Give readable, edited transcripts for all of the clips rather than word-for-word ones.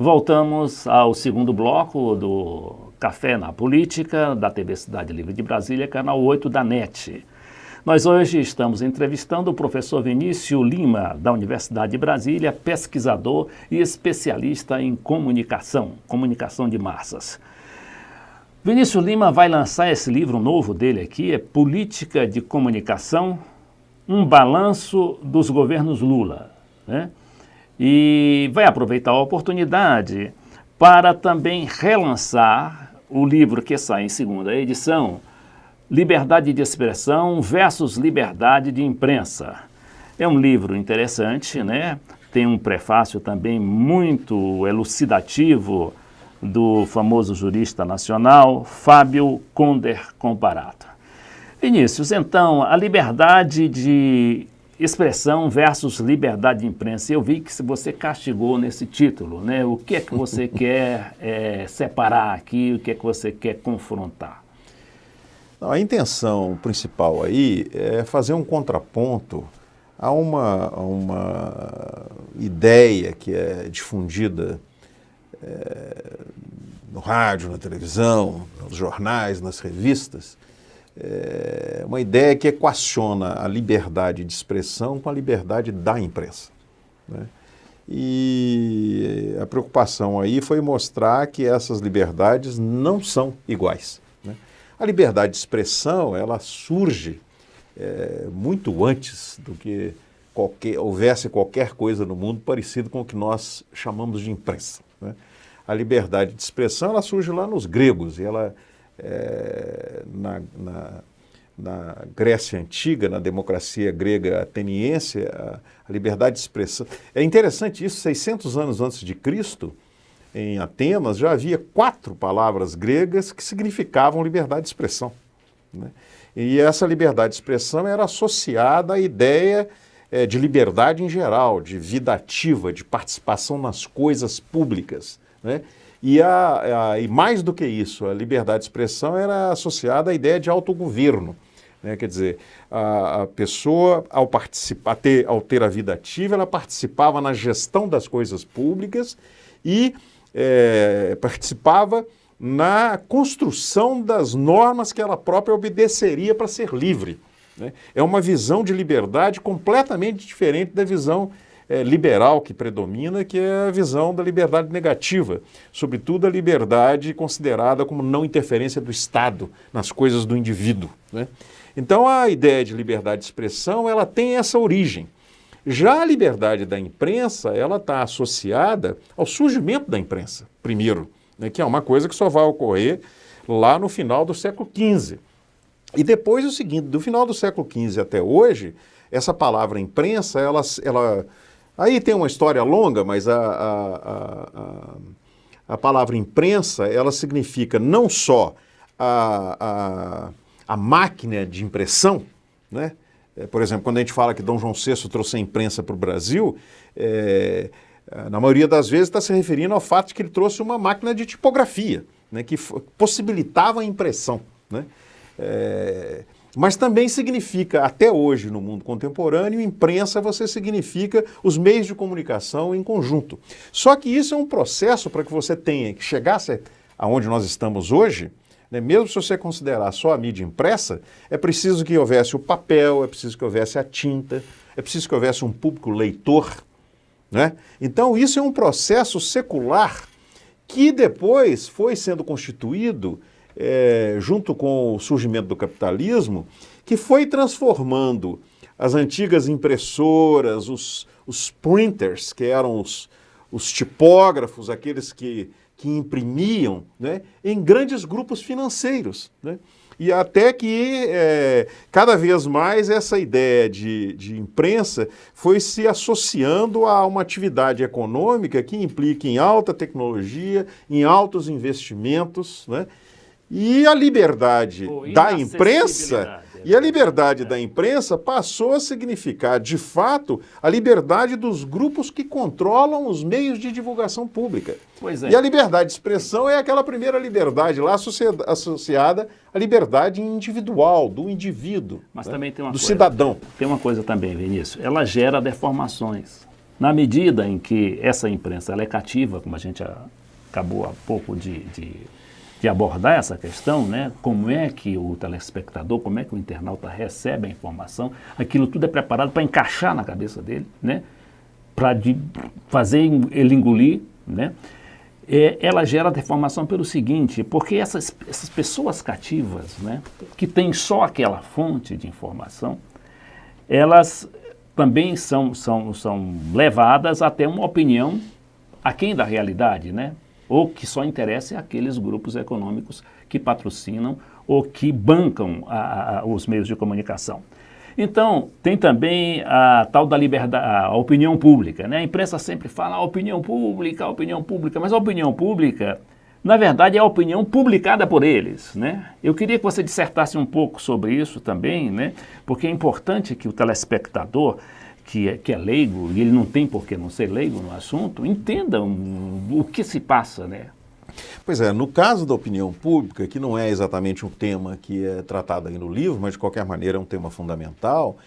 Voltamos ao segundo bloco do Café na Política, da TV Cidade Livre de Brasília, canal 8 da NET. Nós hoje estamos entrevistando o professor Vinícius Lima, da Universidade de Brasília, pesquisador e especialista em comunicação de massas. Vinícius Lima vai lançar esse livro novo dele aqui, é Política de Comunicação, um balanço dos governos Lula, né? E vai aproveitar a oportunidade para também relançar o livro que sai em segunda edição, Liberdade de Expressão versus Liberdade de Imprensa. É um livro interessante, né? Tem um prefácio também muito elucidativo do famoso jurista nacional Fábio Conder Comparato. Vinícius, então, a liberdade de expressão versus liberdade de imprensa. Eu vi que você castigou nesse título, né? O que é que você quer separar aqui, o que é que você quer confrontar? Não, a intenção principal aí é fazer um contraponto a uma ideia que é difundida no rádio, na televisão, nos jornais, nas revistas, uma ideia que equaciona a liberdade de expressão com a liberdade da imprensa, né? E a preocupação aí foi mostrar que essas liberdades não são iguais, né? A liberdade de expressão, ela surge muito antes do que houvesse qualquer coisa no mundo parecido com o que nós chamamos de imprensa, né? A liberdade de expressão, ela surge lá nos gregos, e ela na Grécia Antiga, na democracia grega ateniense, a liberdade de expressão. É interessante isso, 600 anos antes de Cristo, em Atenas, já havia 4 palavras gregas que significavam liberdade de expressão, né? E essa liberdade de expressão era associada à ideia de liberdade em geral, de vida ativa, de participação nas coisas públicas, né? E mais do que isso, a liberdade de expressão era associada à ideia de autogoverno, né? Quer dizer, a pessoa, ao ter a vida ativa, ela participava na gestão das coisas públicas e participava na construção das normas que ela própria obedeceria para ser livre, né? É uma visão de liberdade completamente diferente da visão liberal que predomina, que é a visão da liberdade negativa, sobretudo a liberdade considerada como não interferência do Estado nas coisas do indivíduo, né? Então a ideia de liberdade de expressão, ela tem essa origem. Já a liberdade da imprensa, ela está associada ao surgimento da imprensa, primeiro, né, que é uma coisa que só vai ocorrer lá no final do século XV. E depois o seguinte, do final do século XV até hoje, essa palavra imprensa, ela aí tem uma história longa, mas a palavra imprensa, ela significa não só a máquina de impressão, né? Por exemplo, quando a gente fala que Dom João VI trouxe a imprensa para o Brasil, na maioria das vezes está se referindo ao fato de que ele trouxe uma máquina de tipografia, né, que possibilitava a impressão, né? Mas também significa, até hoje no mundo contemporâneo, imprensa você significa os meios de comunicação em conjunto. Só que isso é um processo para que você tenha que chegar aonde nós estamos hoje, né, mesmo se você considerar só a mídia impressa, é preciso que houvesse o papel, é preciso que houvesse a tinta, é preciso que houvesse um público leitor, né? Então isso é um processo secular que depois foi sendo constituído junto com o surgimento do capitalismo, que foi transformando as antigas impressoras, os printers, que eram os tipógrafos, aqueles que imprimiam, né, em grandes grupos financeiros, né? E até que cada vez mais essa ideia de imprensa foi se associando a uma atividade econômica que implica em alta tecnologia, em altos investimentos, né? E a liberdade da imprensa, passou a significar, de fato, a liberdade dos grupos que controlam os meios de divulgação pública. Pois é. E a liberdade de expressão é aquela primeira liberdade lá associada à liberdade individual, do indivíduo, mas né? também tem uma do coisa, cidadão. Tem uma coisa também, Vinícius, ela gera deformações. Na medida em que essa imprensa ela é cativa, como a gente acabou há pouco de abordar essa questão, né? Como é que o telespectador, como é que o internauta recebe a informação, aquilo tudo é preparado para encaixar na cabeça dele, né? Para fazer ele engolir, né? Ela gera deformação pelo seguinte, porque essas pessoas cativas, né, que têm só aquela fonte de informação, elas também são levadas a ter uma opinião aquém da realidade, né? Ou que só interessa aqueles grupos econômicos que patrocinam ou que bancam os meios de comunicação. Então, tem também a tal da liberdade, a opinião pública, né? A imprensa sempre fala a opinião pública, mas a opinião pública, na verdade, é a opinião publicada por eles, né? Eu queria que você dissertasse um pouco sobre isso também, né? Porque é importante que o telespectador, que é leigo, e ele não tem por que não ser leigo no assunto, entenda o que se passa, né? Pois é, no caso da opinião pública, que não é exatamente um tema que é tratado aí no livro, mas de qualquer maneira é um tema fundamental,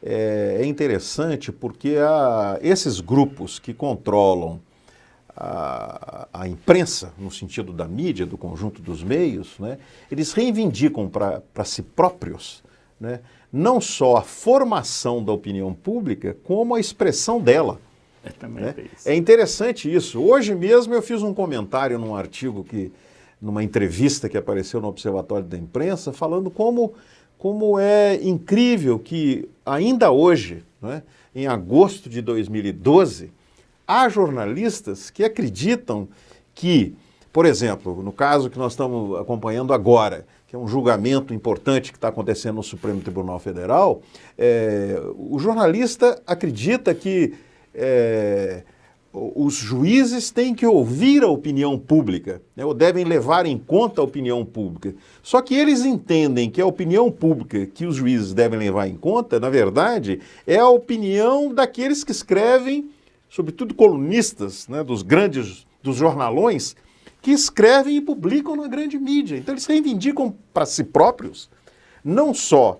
é interessante porque esses grupos que controlam a imprensa, no sentido da mídia, do conjunto dos meios, né, eles reivindicam para si próprios, né, não só a formação da opinião pública, como a expressão dela. Né? É interessante isso. Hoje mesmo eu fiz um comentário num artigo, numa entrevista que apareceu no Observatório da Imprensa, falando como é incrível que ainda hoje, né, em agosto de 2012, há jornalistas que acreditam que, por exemplo, no caso que nós estamos acompanhando agora, que é um julgamento importante que está acontecendo no Supremo Tribunal Federal, o jornalista acredita que os juízes têm que ouvir a opinião pública, né, ou devem levar em conta a opinião pública. Só que eles entendem que a opinião pública que os juízes devem levar em conta, na verdade, é a opinião daqueles que escrevem, sobretudo colunistas, né, dos jornalões, que escrevem e publicam na grande mídia. Então eles reivindicam para si próprios não só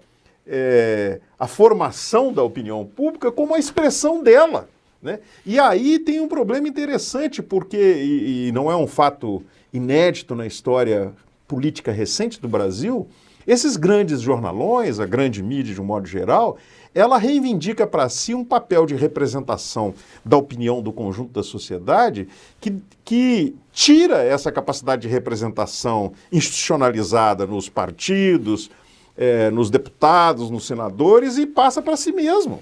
a formação da opinião pública, como a expressão dela. Né? E aí tem um problema interessante, porque, e não é um fato inédito na história política recente do Brasil, esses grandes jornalões, a grande mídia de um modo geral, ela reivindica para si um papel de representação da opinião do conjunto da sociedade que tira essa capacidade de representação institucionalizada nos partidos, nos deputados, nos senadores e passa para si mesmo.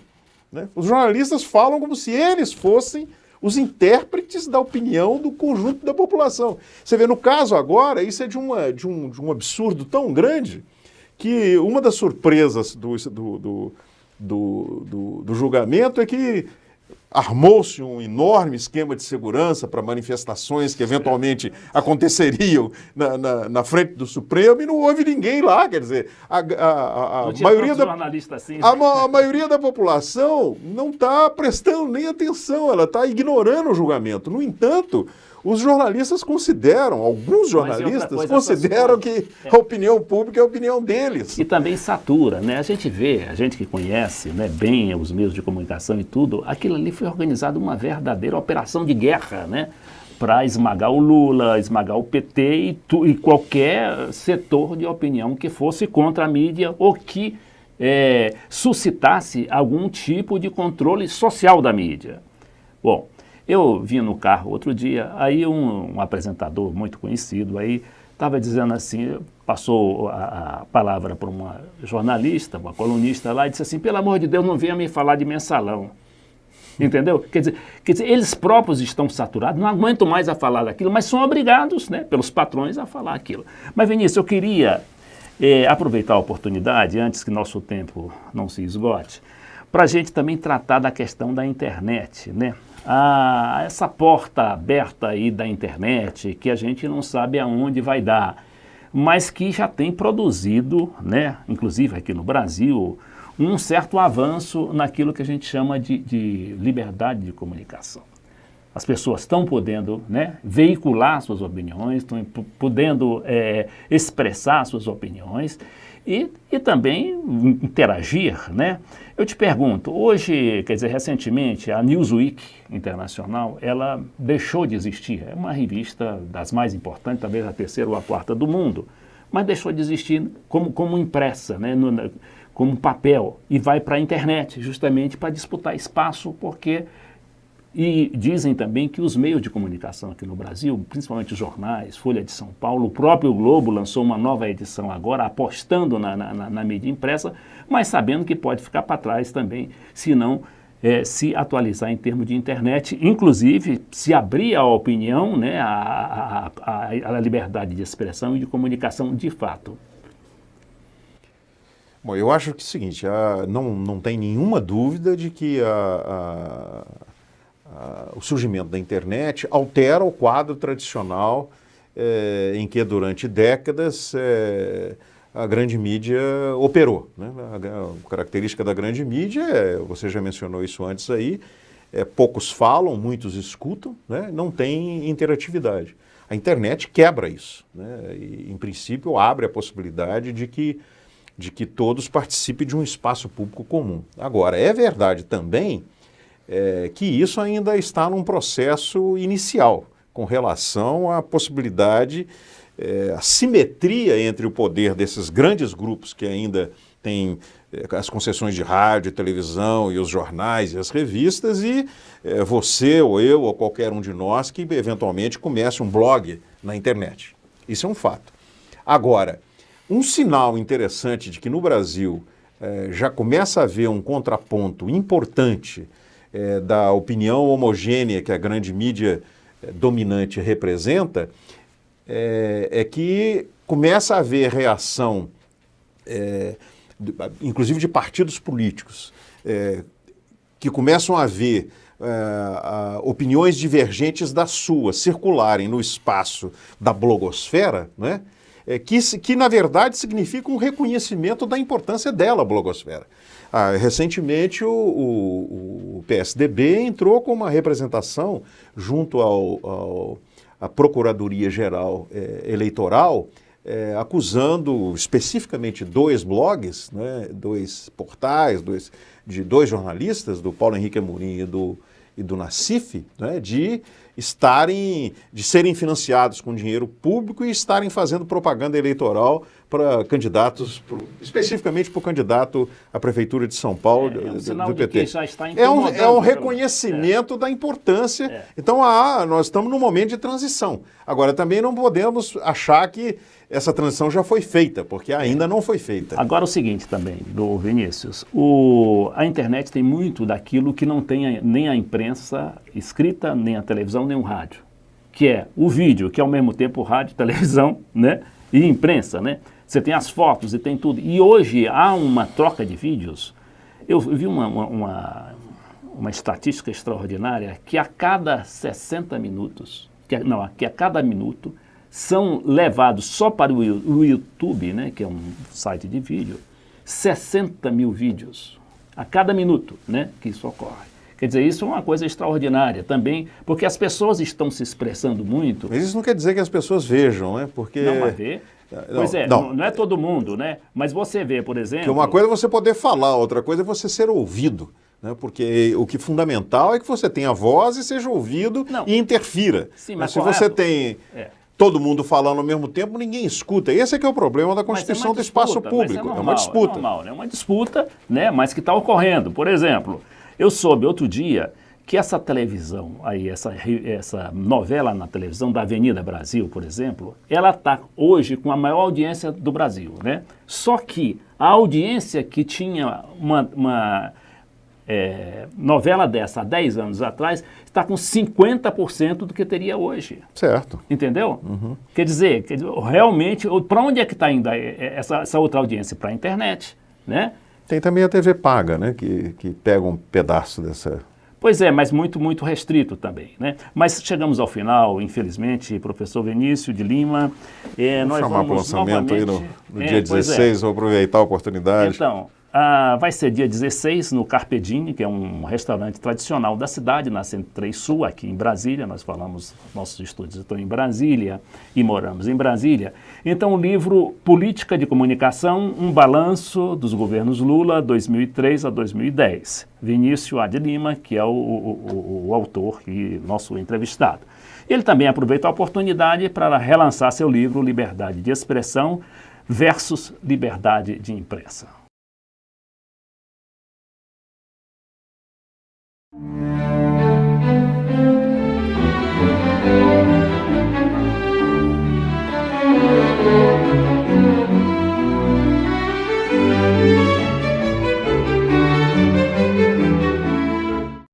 Né? Os jornalistas falam como se eles fossem os intérpretes da opinião do conjunto da população. Você vê, no caso agora, isso é de um absurdo tão grande que uma das surpresas do julgamento é que armou-se um enorme esquema de segurança para manifestações que eventualmente aconteceriam na frente do Supremo e não houve ninguém lá, quer dizer, a maioria da população não está prestando nem atenção, ela está ignorando o julgamento. No entanto, os jornalistas consideram, alguns jornalistas consideram que a opinião pública é a opinião deles. E também satura, né? A gente que conhece, né, bem os meios de comunicação e tudo, aquilo ali foi organizado uma verdadeira operação de guerra, né? Para esmagar o Lula, esmagar o PT e qualquer setor de opinião que fosse contra a mídia ou que suscitasse algum tipo de controle social da mídia. Bom, eu vim no carro outro dia, aí um apresentador muito conhecido aí estava dizendo assim, passou a palavra para uma jornalista, uma colunista lá, e disse assim, pelo amor de Deus, não venha me falar de mensalão. Entendeu? Quer dizer, eles próprios estão saturados, não aguentam mais a falar daquilo, mas são obrigados, né, pelos patrões a falar aquilo. Mas, Vinícius, eu queria aproveitar a oportunidade, antes que nosso tempo não se esgote, para a gente também tratar da questão da internet, né? Essa porta aberta aí da internet, que a gente não sabe aonde vai dar, mas que já tem produzido, né, inclusive aqui no Brasil, um certo avanço naquilo que a gente chama de liberdade de comunicação. As pessoas estão podendo, né, veicular suas opiniões, estão podendo expressar suas opiniões, e também interagir, né? Eu te pergunto, hoje, quer dizer, recentemente, a Newsweek Internacional, ela deixou de existir. É uma revista das mais importantes, talvez a terceira ou a quarta do mundo, mas deixou de existir como impressa, né? Como papel, e vai para a internet, justamente para disputar espaço, porque... E dizem também que os meios de comunicação aqui no Brasil, principalmente os jornais, Folha de São Paulo, o próprio Globo lançou uma nova edição agora, apostando na mídia impressa, mas sabendo que pode ficar para trás também, se não se atualizar em termos de internet, inclusive se abrir a opinião, né, a liberdade de expressão e de comunicação de fato. Bom, eu acho que é o seguinte, não tem nenhuma dúvida de que o surgimento da internet altera o quadro tradicional em que durante décadas a grande mídia operou, né? A característica da grande mídia você já mencionou isso antes aí, poucos falam, muitos escutam, né? Não tem interatividade. A internet quebra isso, né? E, em princípio, abre a possibilidade de que todos participem de um espaço público comum. Agora, é verdade também que isso ainda está num processo inicial, com relação à possibilidade, a simetria entre o poder desses grandes grupos que ainda têm as concessões de rádio, televisão e os jornais e as revistas, e você ou eu ou qualquer um de nós que eventualmente comece um blog na internet. Isso é um fato. Agora, um sinal interessante de que no Brasil já começa a haver um contraponto importante da opinião homogênea que a grande mídia dominante representa, é que começa a haver reação, inclusive de partidos políticos, que começam a ver opiniões divergentes das suas circularem no espaço da blogosfera, né? Que na verdade significa um reconhecimento da importância dela, a blogosfera. Recentemente o PSDB entrou com uma representação junto à Procuradoria-Geral Eleitoral, acusando especificamente 2 blogs, né, 2 portais, de 2 jornalistas, do Paulo Henrique Amorim e do Nassif, né, de serem financiados com dinheiro público e estarem fazendo propaganda eleitoral para candidatos, especificamente para o candidato à Prefeitura de São Paulo, do PT. É um reconhecimento da importância. Então, nós estamos num momento de transição. Agora, também não podemos achar que essa transição já foi feita, porque ainda não foi feita. Agora o seguinte também, do Vinícius, a internet tem muito daquilo que não tem nem a imprensa escrita, nem a televisão, nem o rádio, que é o vídeo, que é ao mesmo tempo rádio, televisão, né, e imprensa, né? Você tem as fotos e tem tudo. E hoje há uma troca de vídeos. Eu vi uma estatística extraordinária que a cada 60 minutos, que a cada minuto, são levados só para o YouTube, né, que é um site de vídeo, 60 mil vídeos a cada minuto, né, que isso ocorre. Quer dizer, isso é uma coisa extraordinária também, porque as pessoas estão se expressando muito. Mas isso não quer dizer que as pessoas vejam, né? Porque... Não, mas vê. Pois é, não é todo mundo, né? Mas você vê, por exemplo... Que uma coisa é você poder falar, outra coisa é você ser ouvido. Né? Porque o que é fundamental é que você tenha voz e seja ouvido e interfira. Sim, mas se você tem... todo mundo falando ao mesmo tempo, ninguém escuta. Esse é que é o problema da constituição do espaço público. É uma disputa. É uma disputa, né, mas que está ocorrendo. Por exemplo, eu soube outro dia que essa televisão, aí, essa novela na televisão da Avenida Brasil, por exemplo, ela está hoje com a maior audiência do Brasil, né? Só que a audiência que tinha uma novela dessa há 10 anos atrás está com 50% do que teria hoje. Certo. Entendeu? Uhum. Quer dizer, realmente, para onde é que está indo essa outra audiência? Para a internet, né? Tem também a TV paga, né? Que pega um pedaço dessa... Pois é, mas muito, muito restrito também, né? Mas chegamos ao final, infelizmente, professor Vinícius de Lima. Vamos chamar para o lançamento aí no dia 16, vou aproveitar a oportunidade. Então, vai ser dia 16 no Carpedini, que é um restaurante tradicional da cidade, na 103 Sul, aqui em Brasília. Nós falamos, nossos estúdios estão em Brasília e moramos em Brasília. Então, o livro Política de Comunicação, um balanço dos governos Lula, 2003 a 2010. Vinícius A. de Lima, que é o autor e nosso entrevistado. Ele também aproveita a oportunidade para relançar seu livro Liberdade de Expressão versus Liberdade de Imprensa.